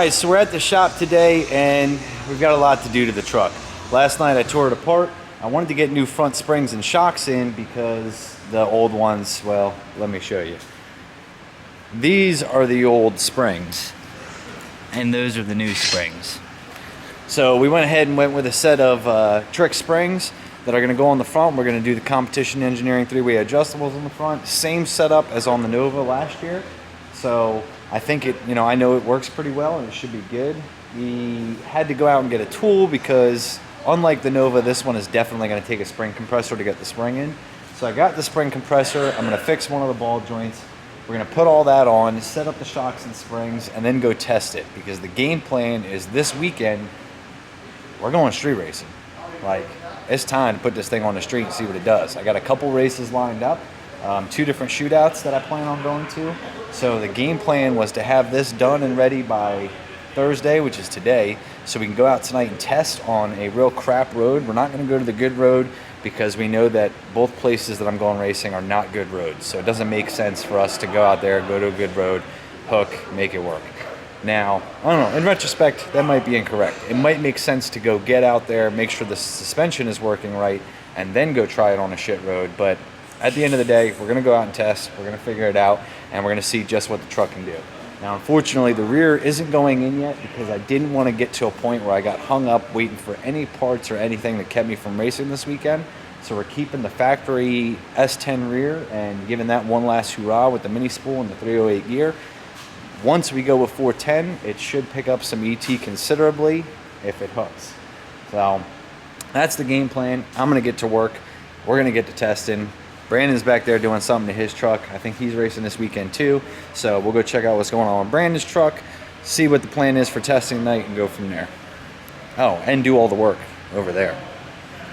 Alright, so we're at the shop today and we've got a lot to do to the truck. Last night I tore it apart. I wanted to get new front springs and shocks in because the old ones, well, let me show you. These are the old springs and those are the new springs. So we went ahead and went with a set of trick springs that are going to go on the front. We're going to do the competition engineering 3-way adjustables on the front. Same setup as on the Nova last year. So I think it, I know it works pretty well and it should be good. We had to go out and get a tool because unlike the Nova, this one is definitely going to take a spring compressor to get the spring in. So I got the spring compressor. I'm going to fix one of the ball joints. We're going to put all that on, set up the shocks and springs, and then go test it because the game plan is this weekend, we're going street racing. Like, it's time to put this thing on the street and see what it does. I got a couple races lined up, 2 different shootouts that I plan on going to. So the game plan was to have this done and ready by Thursday, which is today, so we can go out tonight and test on a real crap road. We're not going to go to the good road because we know that both places that I'm going racing are not good roads. So it doesn't make sense for us to go out there, go to a good road, hook, make it work. Now, I don't know, in retrospect, that might be incorrect. It might make sense to go get out there, make sure the suspension is working right, and then go try it on a shit road. But at the end of the day, we're gonna go out and test, we're gonna figure it out, and we're gonna see just what the truck can do. Now, unfortunately, the rear isn't going in yet because I didn't want to get to a point where I got hung up waiting for any parts or anything that kept me from racing this weekend. So we're keeping the factory S10 rear and giving that one last hurrah with the mini spool and the 308 gear. Once we go with 410, it should pick up some ET considerably if it hooks. So that's the game plan. I'm going to get to work. We're going to get to testing. Brandon's back there doing something to his truck. I think he's racing this weekend too. So we'll go check out what's going on with Brandon's truck, see what the plan is for testing tonight, and go from there. Oh, and do all the work over there.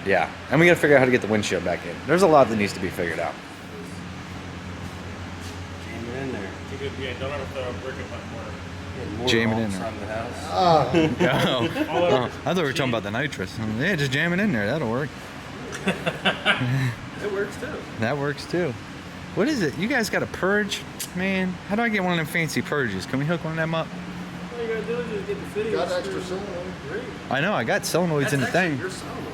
Yeah, and we got to figure out how to get the windshield back in. There's a lot that needs to be figured out. Jam it in there. Yeah, don't ever throw a brick in my corner. Jam it in there. The house. Oh, I thought we were talking about the nitrous. Yeah, just jam it in there. That'll work. It works too. That works too. What is it? You guys got a purge? Man, how do I get one of them fancy purges? Can we hook one of them up? All you gotta do is just get the fitting. Got extra solenoid. Great. I know, I got solenoids in the thing. Your solenoid.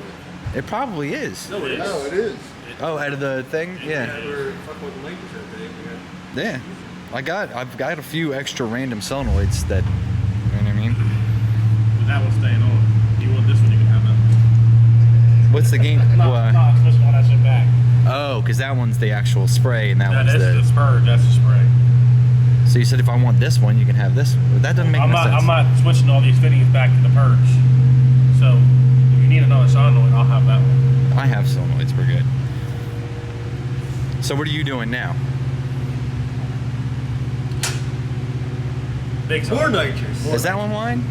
It probably is. No, it is. No, it is. Oh, out of the thing? Yeah. We're fucking with the linkers that day. Yeah. I've got a few extra random solenoids that, you know what I mean? With that one staying on. You want this one, you can have that. What's the game? No, I'm supposed to want that shit back. Oh, because that one's the actual spray and that one's That's the... the spur, that's the spray. So you said if I want this one, you can have this one. That doesn't make no sense. I'm not switching all these fittings back to the purge. So, if you need another solenoid, I'll have that one. I have solenoids, we're good. So what are you doing now? Big More solenoid. nitrous. Is that one mine?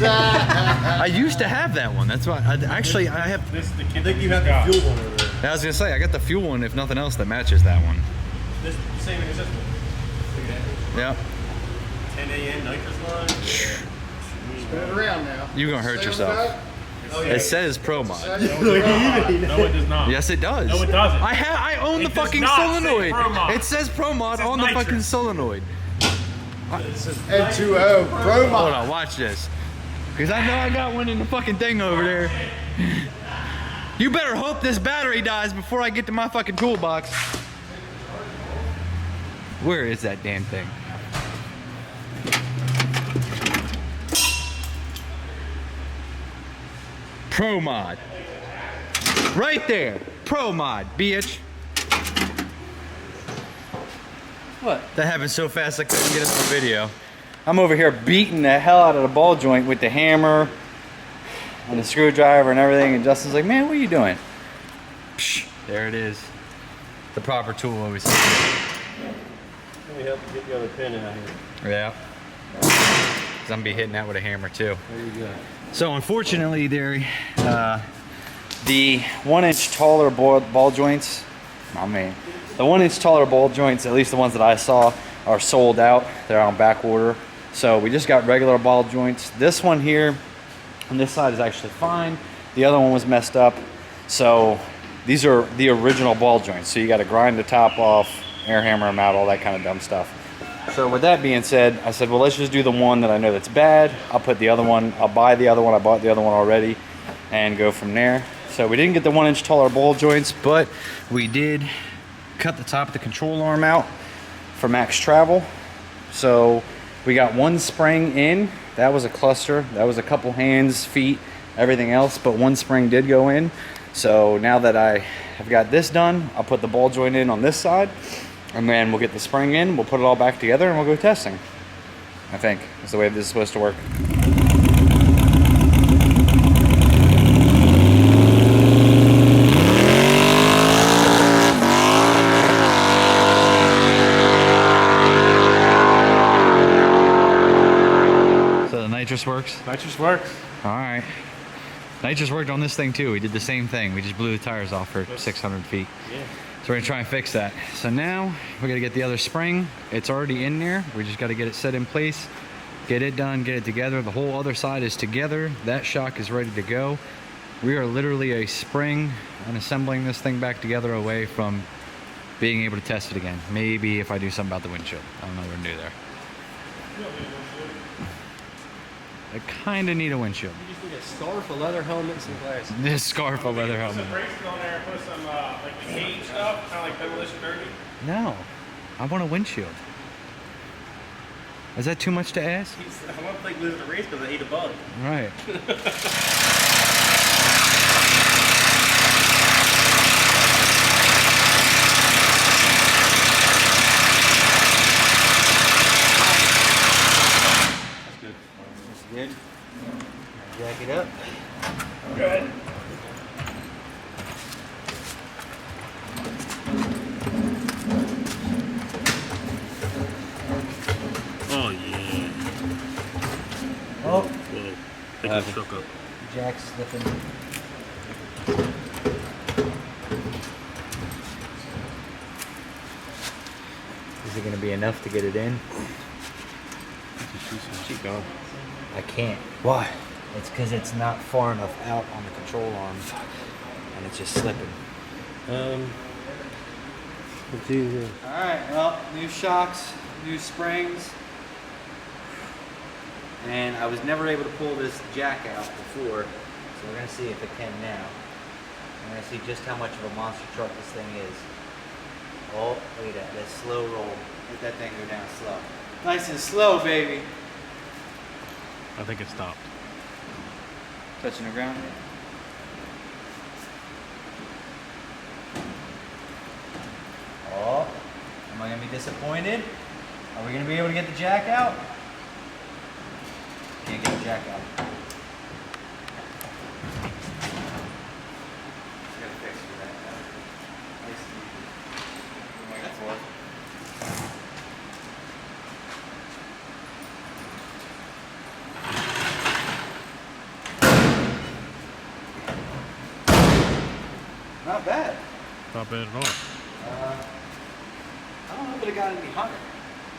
I used to have that one. That's why. I have. This is the I kid think you that have got. the fuel one over there. I was gonna say I got the fuel one, if nothing else, that matches that one. This is the same as this one. Look at Yeah. that. 10 a.m. nitrous line. Spin it around now. You're gonna hurt yourself. Oh, yeah. It says Pro Mod. No, it does not. Yes, it does. No, it doesn't. I own It the does fucking not say solenoid. Pro Mod. It says Pro Mod says on the nitrous. fucking solenoid. N2O Pro Hold Mod. on, watch this. Because I know I got one in the fucking thing over there. You better hope this battery dies before I get to my fucking toolbox. Where is that damn thing? Pro Mod. Right there. Pro Mod, bitch. What? That happened so fast I couldn't get it on video. I'm over here beating the hell out of the ball joint with the hammer and the screwdriver and everything, and Justin's like, man, what are you doing? Psh, there it is. The proper tool always. Let me help you get the other pin out here. Yeah. 'Cause I'm gonna be hitting that with a hammer too. There you go. So unfortunately, the 1 inch taller ball joints, I mean, the 1 inch taller ball joints, at least the ones that I saw, are sold out. They're on back order. So we just got regular ball joints. This one here on this side is actually fine. The other one was messed up. So these are the original ball joints. So you got to grind the top off, air hammer them out, all that kind of dumb stuff. So with that being said, I said, well, let's just do the one that I know that's bad. I'll put the other one, I'll buy the other one. I bought the other one already and go from there. So we didn't get the 1-inch taller ball joints, but we did cut the top of the control arm out for max travel. So we got one spring in. That was a cluster. That was a couple hands, feet, everything else, but one spring did go in. So now that I have got this done, I'll put the ball joint in on this side, and then we'll get the spring in, we'll put it all back together, and we'll go testing. I think is the way this is supposed to work. So the nitrous works? Nitrous works. All right. Nitrous worked on this thing too. We did the same thing. We just blew the tires off for 600 feet. Yeah. So we're gonna try and fix that. So now we gotta get the other spring. It's already in there. We just gotta get it set in place, get it done, get it together. The whole other side is together. That shock is ready to go. We are literally a spring and assembling this thing back together away from being able to test it again. Maybe if I do something about the windshield. I don't know what we're gonna do there. I kinda need a windshield. You just need a scarf, a leather helmet, some glasses. This scarf, a leather Put helmet. some brakes on there and put some like the cage stuff, kind of like demolition derby. No, I want a windshield. Is that too much to ask? I don't think losing a race because I ate a bug. Right. Good. Jack it up. Good. Oh yeah. Oh. Whoa. Pick the truck up. Jack's slipping. Is it going to be enough to get it in? Keep going. I can't. Why? It's because it's not far enough out on the control arm, and it's just slipping. Let's do this. All right. Well, new shocks, new springs, and I was never able to pull this jack out before, so we're gonna see if it can now. We're gonna see just how much of a monster truck this thing is. Oh, look at that! That slow roll. Let that thing go down slow. Nice and slow, baby. I think it stopped. Touching the ground. Oh, am I gonna be disappointed? Are we gonna be able to get the jack out? Can't get the jack out. Got a fix for that. Nice and easy. That's what. Not bad. Not bad at all. I don't know if it got any hotter.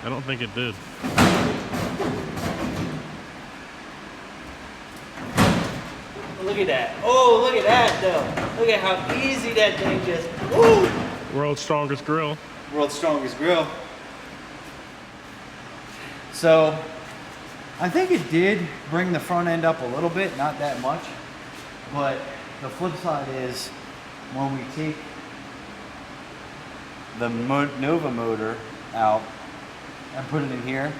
I don't think it did. Look at that. Oh, look at that though. Look at how easy that thing just, woo! World's strongest grill. World's strongest grill. So, I think it did bring the front end up a little bit, not that much. But the flip side is when we take the Nova motor out and put it in here,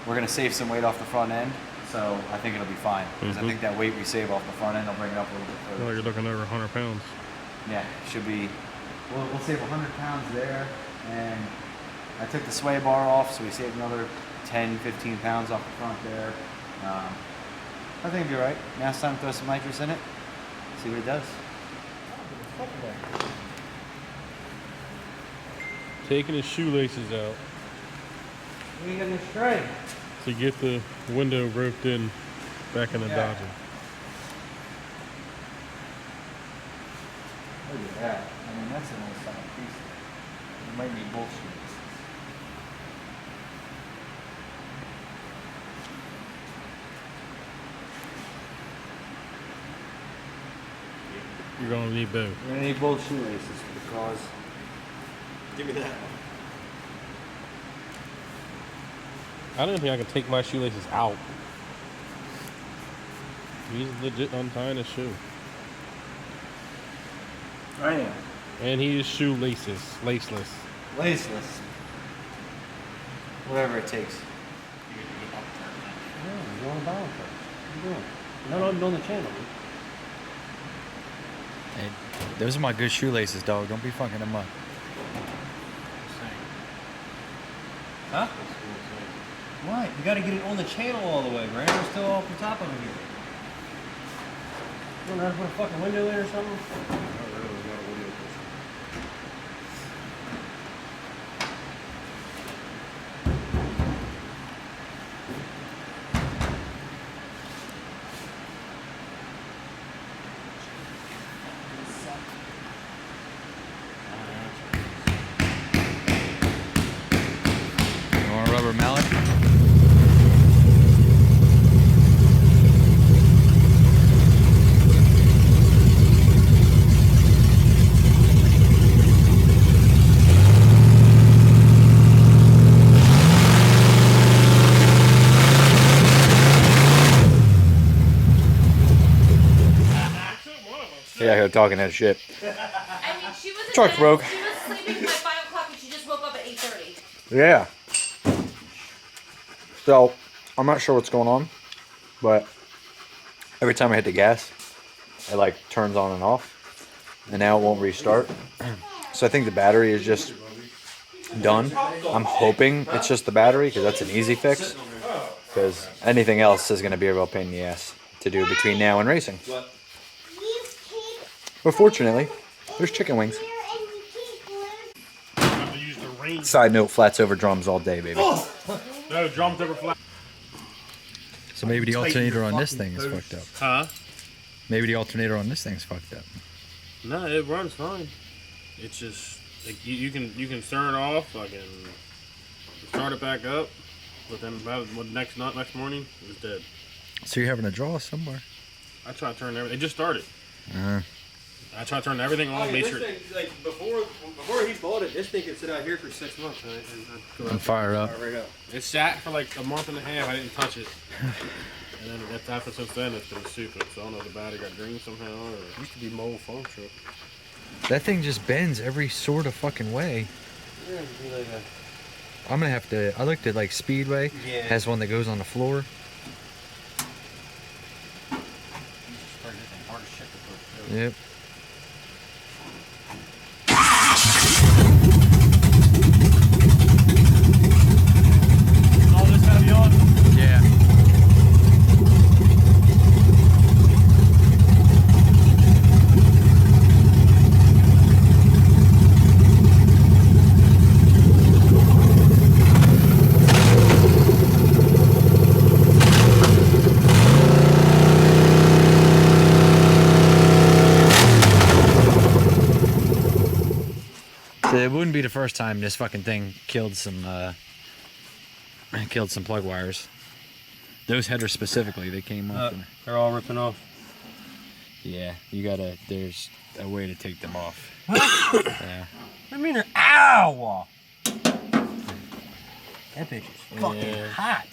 we're gonna save some weight off the front end. So I think it'll be fine. Because I think that weight we save off the front end will bring it up a little bit further. Well, you're looking over 100 pounds. Yeah, should be. We'll save 100 pounds there, and I took the sway bar off, so we saved another 10, 15 pounds off the front there. I think it'll be right. Now it's time to throw some nitrous in it, see what it does. Taking his shoelaces out What are you gonna try? to get the window roped in back in the Yeah. Dodger. Look at that. I mean, that's a nice solid piece. It might be bullshit. You're gonna need both. We're gonna need both shoelaces for the cause. Give me that. I don't think I can take my shoelaces out. He's legit untying his shoe. I am. And he is shoelaces, laceless. Laceless. Whatever it takes. Yeah, you're on the bottom first. What are you doing? You're not on the channel. Hey, those are my good shoelaces, dog. Don't be fucking them up. Huh? What? You gotta get it on the channel all the way, Brandon. We're still off the top of it here. You don't know how to put a fucking window in or something? You want a rubber mallet? Yeah, here talking that shit. I mean, she was in Truck bed. broke. She was sleeping by 5 o'clock and she just woke up at 8:30. Yeah. So, I'm not sure what's going on, but every time I hit the gas, it like turns on and off, and now it won't restart. So I think the battery is just done. I'm hoping it's just the battery because that's an easy fix. Because anything else is going to be a real pain in the ass to do between now and racing. But fortunately, there's chicken wings. have to use the range. Side note, flats over drums all day, baby. No, drums over flat. So maybe the alternator on this thing is fucked up. Huh? Maybe the alternator on this thing's fucked up. No, it runs fine. It's just like you can turn it off, like and start it back up, but then about next morning it was dead. So you're having to draw somewhere. I tried to turn everything. It just started. Uh, I tried to turn everything on, made this sure. thing, like before he bought it, this thing could sit out here for 6 months and fire up. right up. It sat for like a month and a half. I didn't touch it, and then after since then it's been stupid. So I don't know if the battery got green somehow, or it used to be mold foam truck. That thing just bends every sort of fucking way. Yeah, it'd be like a, I'm gonna have to. I looked at like Speedway. Yeah. Has one that goes on the floor. Yep. All this gotta be on. Yeah. So it wouldn't be the first time this fucking thing killed some plug wires. Those headers specifically, they came off. they're all ripping off. Yeah, you gotta. There's a way to take them off. Yeah. I mean, ow! That bitch is fucking hot.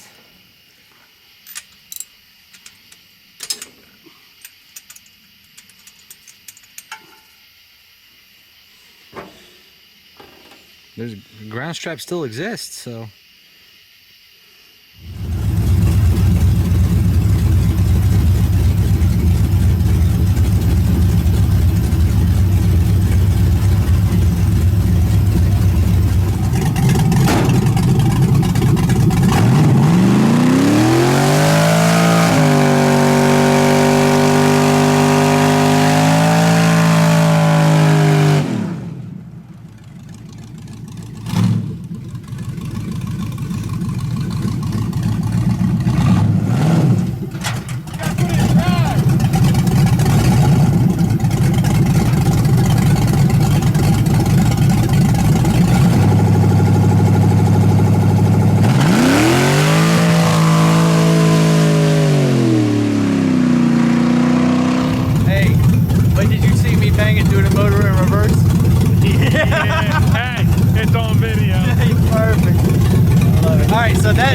There's ground strap still exists, so.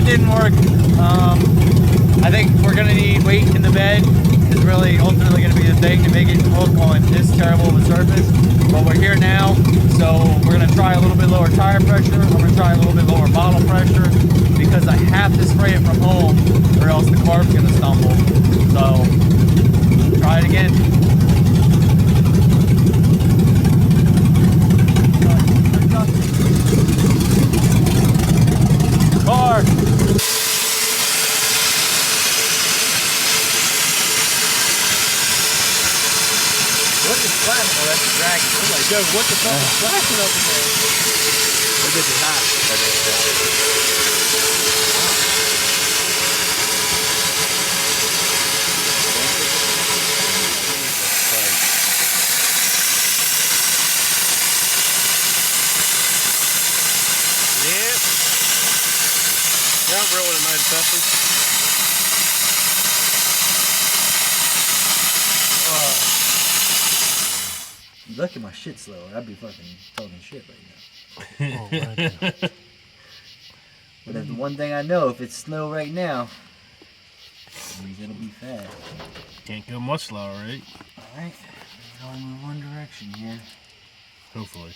didn't work. I think we're gonna need weight in the bed. Is really ultimately gonna be the thing to make it look on this terrible of a surface. But we're here now, so we're gonna try a little bit lower tire pressure. I'm gonna try a little bit lower bottle pressure because I have to spray it from home, or else the carb's gonna stumble. So try it again. Car. What is flashing? Oh, that's a dragon. I'm like, yo, what the fuck is flashing up in there? This is hot. Yep. Yeah, I'm rolling a nice session. Look at my shit slower. I'd be fucking talking shit right now. But that's the one thing I know, if it's slow right now, it means it'll be fast. Can't go much slower, right? Alright, going in one direction here. Hopefully.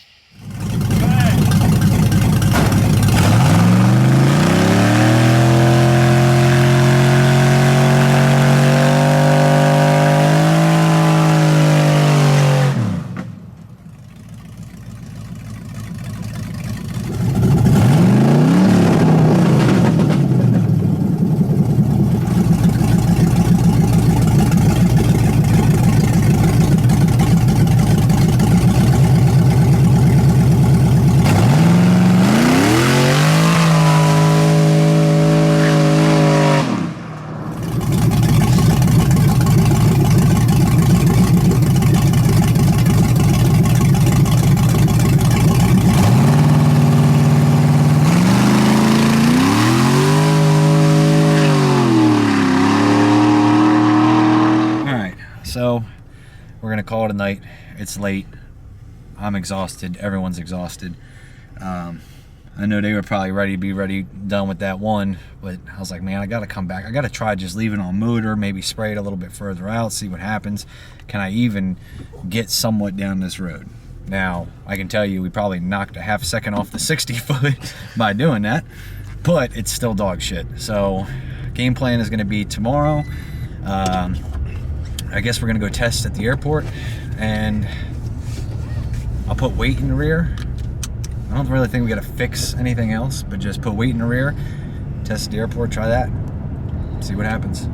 So we're gonna call it a night. It's late. I'm exhausted. Everyone's exhausted. I know they were probably done with that one, but I was like, man, I gotta come back. I gotta try just leaving on motor, maybe spray it a little bit further out, see what happens. Can I even get somewhat down this road? Now, I can tell you we probably knocked a half second off the 60 foot by doing that, but it's still dog shit. So game plan is gonna be tomorrow. I guess we're gonna go test at the airport, and I'll put weight in the rear. I don't really think we gotta fix anything else, but just put weight in the rear, test at the airport, try that, see what happens.